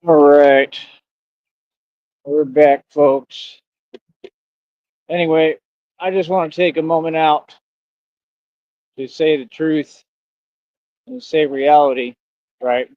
All right, we're back, folks. Anyway, I just want to take a moment out to say the truth and say reality, right?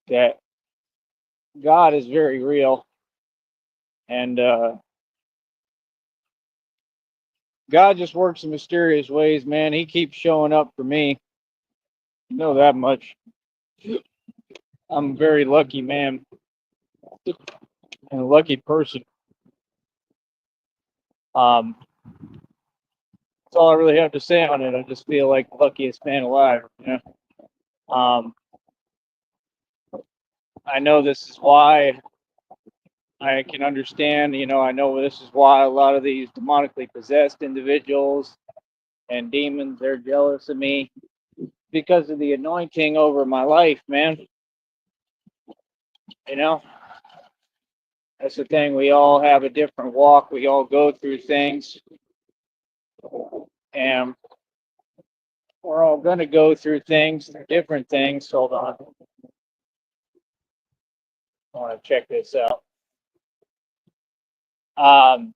That God is very real, and God just works in mysterious ways, man. He keeps showing up for me. You know that much. I'm a very lucky man and a lucky person. That's all I really have to say on it. I just feel like the luckiest man alive. I know this is why I can understand, I know this is why a lot of these demonically possessed individuals and demons, they're jealous of me because of the anointing over my life, man. You know, that's the thing. We all have a different walk. We all go through things, and we're all going to go through things, different things. Hold on. I want to check this out. Um,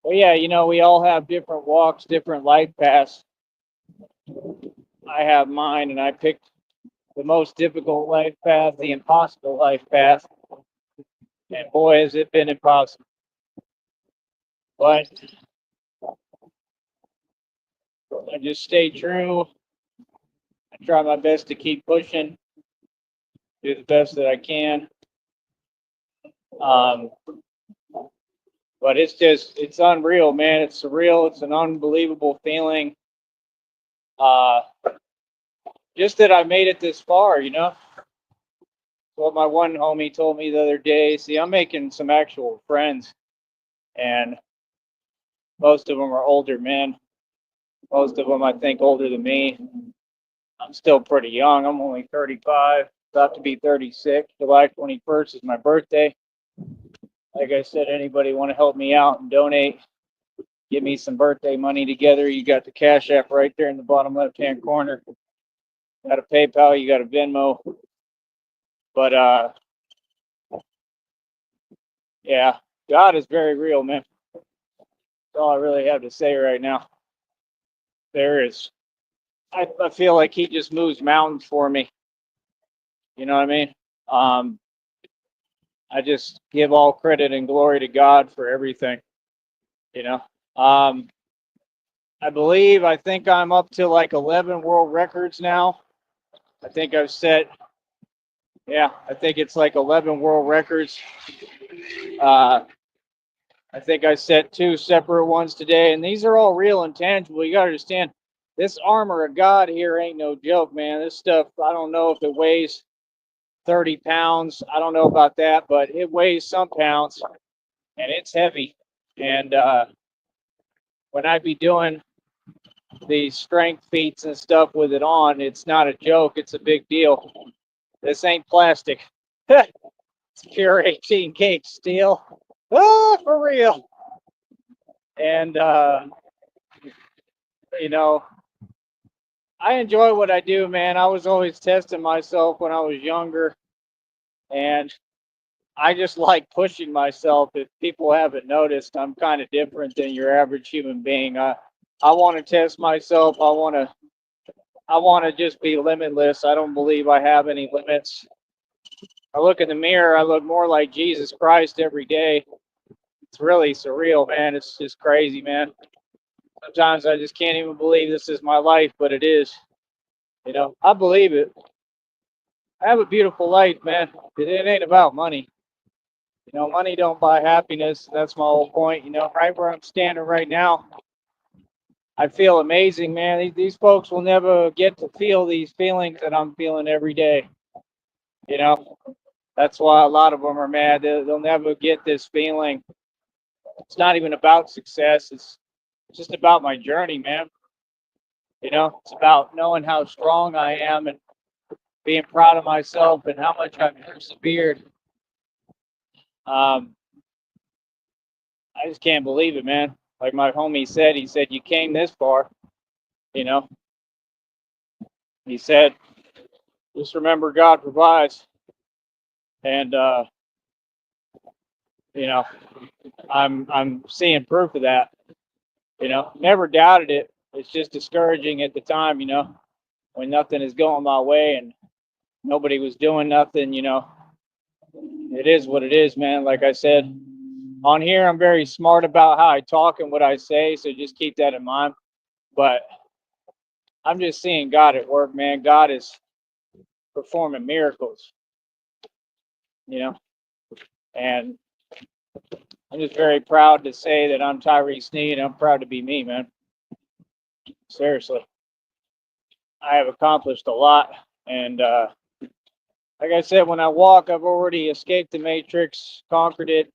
well, yeah, we all have different walks, different life paths. I have mine, and I picked the most difficult life path, the impossible life path. And boy, has it been impossible. But I just stay true. I try my best to keep pushing, do the best that I can. Um, but it's unreal, man. It's surreal. It's an unbelievable feeling. Uh, just that I made it this far. What my one homie told me the other day. See, I'm making some actual friends, and most of them are older men. Most of them, I think, older than me. I'm still pretty young. I'm only 35, about to be 36. July 21st is my birthday. Like I said, anybody want to help me out and donate, get me some birthday money together, you got the Cash App right there in the bottom left-hand corner. Got a PayPal, you got a Venmo. But yeah, God is very real, man. That's all I really have to say right now. There is. I feel like he just moves mountains for me. You know what I mean? Um, I just give all credit and glory to God for everything. You know. Um, I think I'm up to like 11 world records now. I think I've set, yeah, I think it's like 11 world records. Uh, I think I set two separate ones today, and these are all real and tangible. You got to understand, this armor of God here ain't no joke, man. This stuff, I don't know if it weighs 30 pounds. I don't know about that, but it weighs some pounds, and it's heavy. And when I be doing these strength feats and stuff with it on, it's not a joke. It's a big deal. This ain't plastic. It's pure 18 gauge steel. Oh, for real. And, you know, I enjoy what I do, man. I was always testing myself when I was younger. And I just like pushing myself. If people haven't noticed, I'm kind of different than your average human being. I want to test myself. I want to just be limitless. I don't believe I have any limits. I look in the mirror, I look more like Jesus Christ every day. It's really surreal, man. It's just crazy, man. Sometimes I just can't even believe this is my life, but it is. I believe it. I have a beautiful life, man. It ain't about money. Money don't buy happiness. That's my whole point. Right where I'm standing right now, I feel amazing, man. These folks will never get to feel these feelings that I'm feeling every day. You know, that's why a lot of them are mad. They'll never get this feeling. It's not even about success. It's just about my journey, man. It's about knowing how strong I am and being proud of myself and how much I've persevered. Um, I just can't believe it, man. Like my homie said, he said, you came this far, you know. He said, just remember God provides. And you know, I'm seeing proof of that. Never doubted it. It's just discouraging at the time, when nothing is going my way and nobody was doing nothing. It is what it is, man. Like I said, on here, I'm very smart about how I talk and what I say, so just keep that in mind. But I'm just seeing God at work, man. God is performing miracles, you know, and I'm just very proud to say that I'm Tyree Sneed, and I'm proud to be me, man. Seriously, I have accomplished a lot, and like I said, when I walk, I've already escaped the matrix, conquered it,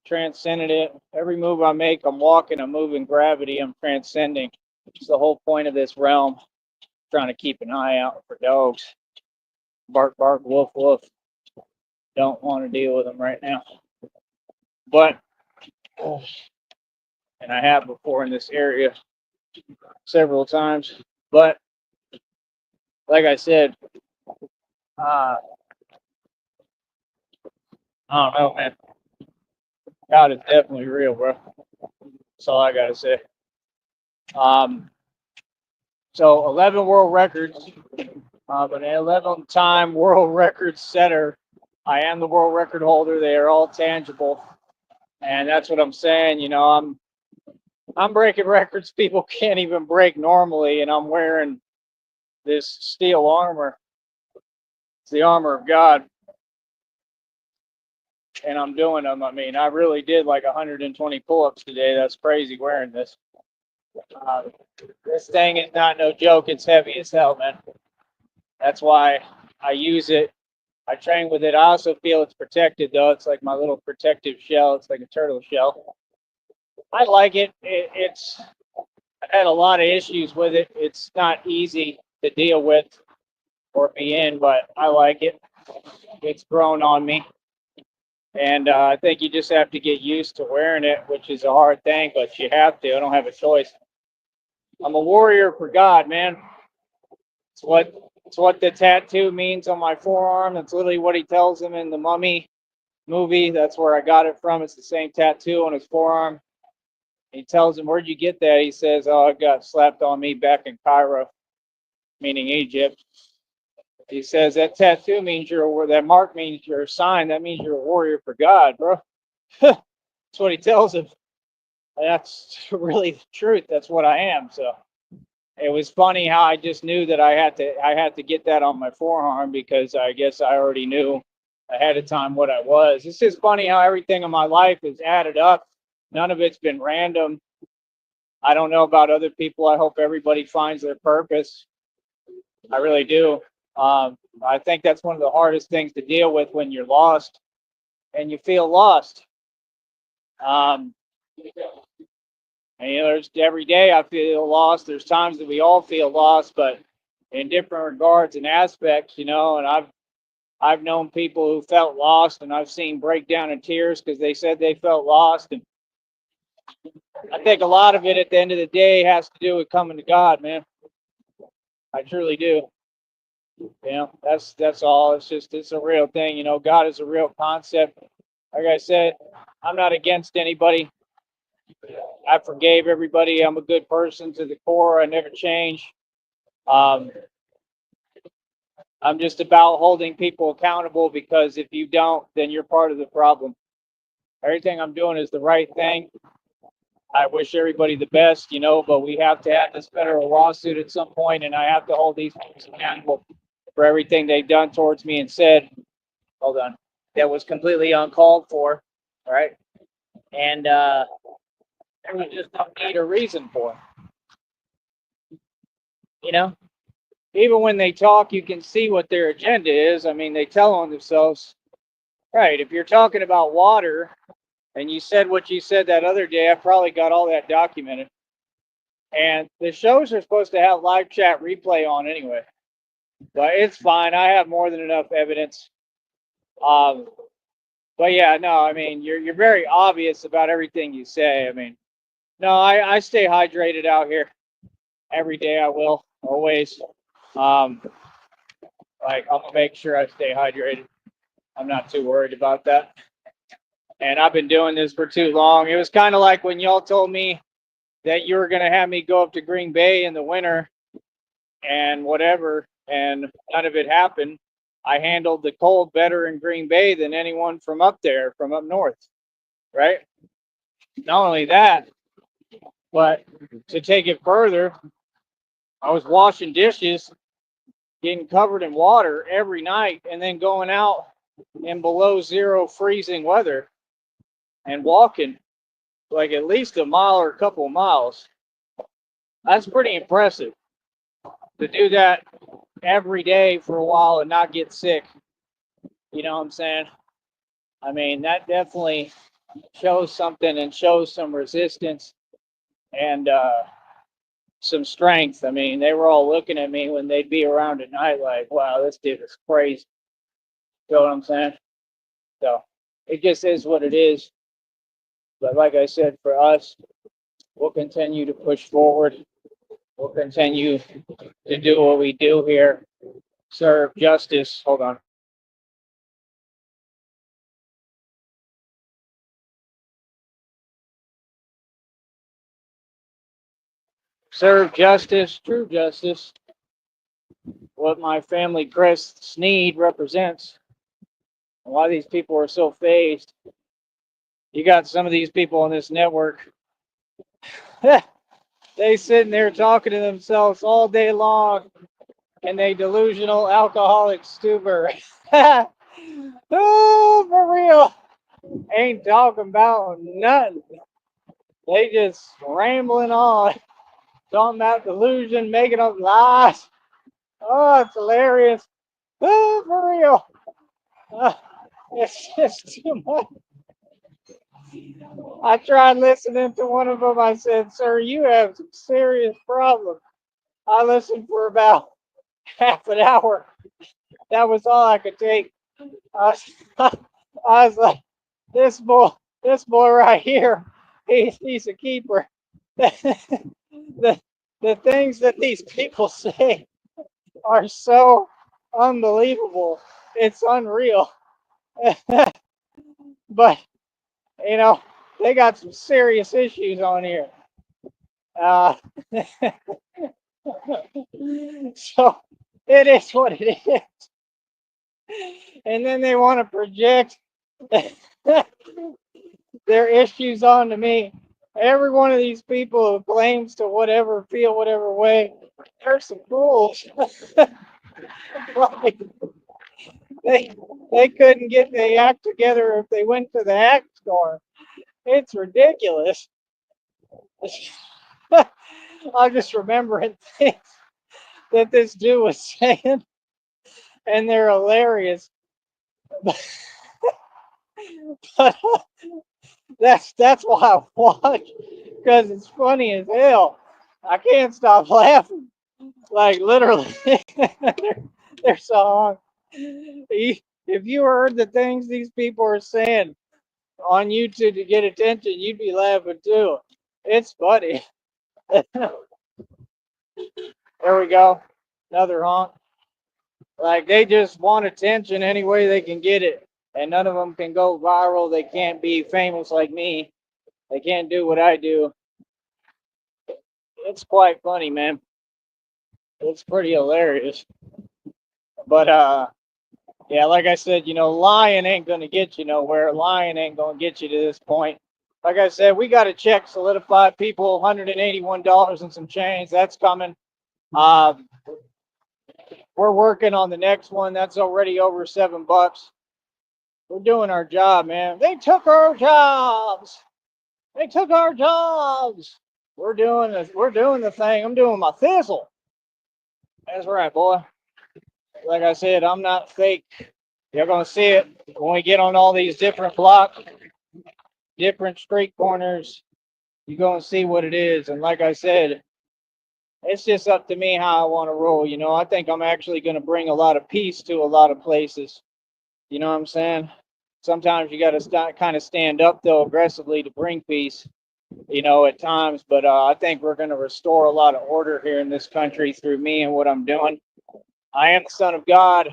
transcended it. Every move I make, I'm walking, I'm moving gravity, I'm transcending. It's the whole point of this realm. Trying to keep an eye out for dogs. Bark, bark, woof, woof. Don't want to deal with them right now. But, and I have before in this area several times. But, like I said, I don't know, man. God is definitely real, bro. That's all I got to say. So 11 world records. But an 11-time world record setter. I am the world record holder. They are all tangible. And that's what I'm saying. I'm breaking records people can't even break normally, and I'm wearing this steel armor. It's the armor of God, and I'm doing them. I mean, I really did like 120 pull-ups today. That's crazy wearing this. This thing is not no joke. It's heavy as hell, man. That's why I use it. I train with it. I also feel it's protected, though. It's like my little protective shell. It's like a turtle shell. I like it. It's I've had a lot of issues with it. It's not easy to deal with or be in, but I like it. It's grown on me. And I think you just have to get used to wearing it, which is a hard thing, but you have to. I don't have a choice. I'm a warrior for God, man. It's what the tattoo means on my forearm. That's literally what he tells him in the Mummy movie. That's where I got it from. It's the same tattoo on his forearm. He tells him, "Where'd you get that?" He says, "Oh, it got slapped on me back in Cairo," meaning Egypt. He says that tattoo means that mark means you're a sign. That means you're a warrior for God, bro. That's what he tells him. And that's really the truth. That's what I am. So it was funny how I just knew that I had to get that on my forearm because I guess I already knew ahead of time what I was. It's just funny how everything in my life is added up. None of it's been random. I don't know about other people. I hope everybody finds their purpose. I really do. I think that's one of the hardest things to deal with when you're lost and you feel lost. Um, and there's every day I feel lost. There's times that we all feel lost, but in different regards and aspects, and I've known people who felt lost, and I've seen breakdown in tears because they said they felt lost. And I think a lot of it at the end of the day has to do with coming to God, man. I truly do. That's all. It's a real thing. God is a real concept. Like I said, I'm not against anybody. I forgave everybody. I'm a good person to the core. I never change. Um, I'm just about holding people accountable because if you don't, then you're part of the problem. Everything I'm doing is the right thing. I wish everybody the best, but we have to have this federal lawsuit at some point, and I have to hold these folks accountable for everything they've done towards me and said. Hold on. That was completely uncalled for. All right. And everyone just don't need a reason for it. Even when they talk, you can see what their agenda is. I mean, they tell on themselves, right? If you're talking about water and you said what you said that other day, I probably got all that documented. And the shows are supposed to have live chat replay on anyway, but it's fine. I have more than enough evidence. But yeah, no, I mean, you're very obvious about everything you say. I mean, no, I stay hydrated out here every day. I will always. Like I'll make sure I stay hydrated. I'm not too worried about that. And I've been doing this for too long. It was kind of like when y'all told me that you were going to have me go up to Green Bay in the winter and whatever, and none of it happened. I handled the cold better in Green Bay than anyone from up there, from up north, right? Not only that, but to take it further, I was washing dishes, getting covered in water every night, and then going out in below zero freezing weather and walking like at least a mile or a couple of miles. That's pretty impressive to do that every day for a while and not get sick. You know what I'm saying? I mean, that definitely shows something and shows some resistance and some strength. I mean, they were all looking at me when they'd be around at night like, wow, this dude is crazy. You know what I'm saying? So it just is what it is. But like I said, for us, we'll continue to push forward. We'll continue to do what we do here, serve justice. Hold on. Serve justice, true justice, what my family crest Sneed represents. Why these people are so phased. You got some of these people on this network. They sitting there talking to themselves all day long in a delusional alcoholic stupor. Oh, for real. Ain't talking about nothing. They just rambling on, talking about delusion, making up lies. Oh, it's hilarious. Oh, for real. It's just too much. I tried listening to one of them. I said, "Sir, you have some serious problems." I listened for about half an hour. That was all I could take. I was, I was like, this boy right here, he's a keeper. the, the things that these people say are so unbelievable. It's unreal. But, you know, they got some serious issues on here. Uh, so it is what it is. And then they want to project their issues onto me. Every one of these people who claims to whatever feel whatever way, they're some fools. Like, they they couldn't get the act together if they went to the act store. It's ridiculous. I'm just remembering things that this dude was saying, and they're hilarious. But that's why I watch, because it's funny as hell. I can't stop laughing. Like literally, they're so on. If you heard the things these people are saying on YouTube to get attention, you'd be laughing too. It's funny. There we go. Another honk. Like they just want attention any way they can get it. And none of them can go viral. They can't be famous like me. They can't do what I do. It's quite funny, man. It's pretty hilarious. But yeah, like I said, lying ain't gonna get you nowhere. Lying ain't gonna get you to this point. Like I said, we got a check solidified, people, $181 and some change. That's coming. Uh, we're working on the next one. That's already over $7. We're doing our job, man. They took our jobs. They took our jobs. We're doing this. We're doing the thing. I'm doing my thistle. That's right, boy. Like I said, I'm not fake. You're gonna see it when we get on all these different blocks, different street corners. You're gonna see what it is. And like I said, it's just up to me how I want to roll. I think I'm actually gonna bring a lot of peace to a lot of places. You know what I'm saying? Sometimes you got to kind of stand up though aggressively to bring peace. At times. But I think we're going to restore a lot of order here in this country through me and what I'm doing. I am the son of God.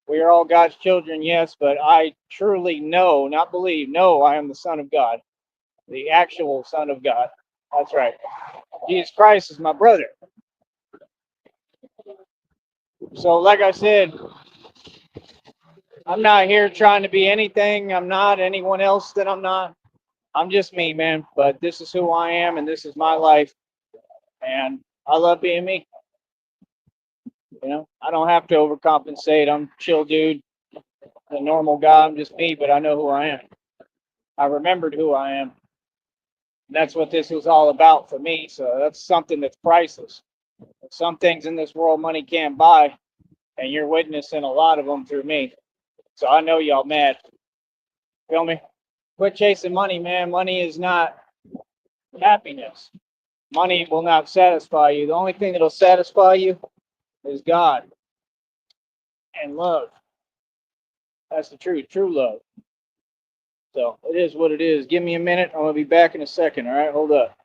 We are all God's children, yes, but I truly know, not believe, know I am the Son of God, the actual Son of God. That's right. Jesus Christ is my brother. So, like I said, I'm not here trying to be anything. I'm not anyone else that I'm not. I'm just me, man. But this is who I am, and this is my life. And I love being me. You know, I don't have to overcompensate. I'm a chill dude, a normal guy. I'm just me, but I know who I am. I remembered who I am. And that's what this was all about for me. So that's something that's priceless. Some things in this world money can't buy, and you're witnessing a lot of them through me. So I know y'all mad. Feel me? Quit chasing money, man. Money is not happiness. Money will not satisfy you. The only thing that'll satisfy you is God and love. That's the truth, true love. So it is what it is. Give me a minute. I'm going to be back in a second. All right, hold up.